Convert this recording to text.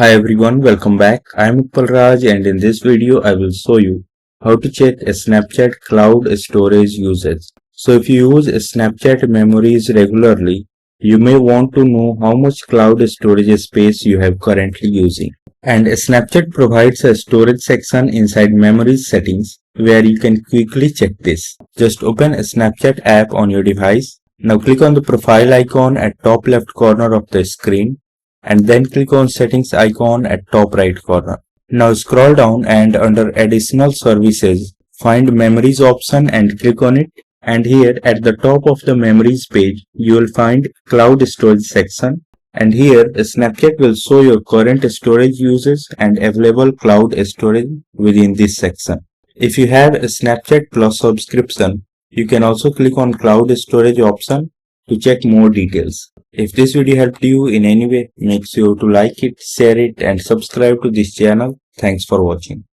Hi everyone, welcome back. I am Utpal Raj and in this video I will show you how to check a Snapchat cloud storage usage. So if you use Snapchat memories regularly, you may want to know how much cloud storage space you have currently using. And Snapchat provides a storage section inside memories settings where you can quickly check this. Just open a Snapchat app on your device. Now click on the profile icon at top left corner of the screen and then click on settings icon at top right corner. Now scroll down and under additional services find memories option and click on it, and here at the top of the memories page you will find cloud storage section, and here Snapchat will show your current storage usage and available cloud storage within this section. If you have a Snapchat Plus subscription, you can also click on cloud storage option to check more details. If this video helped you in any way, make sure to like it, share it and subscribe to this channel. Thanks for watching.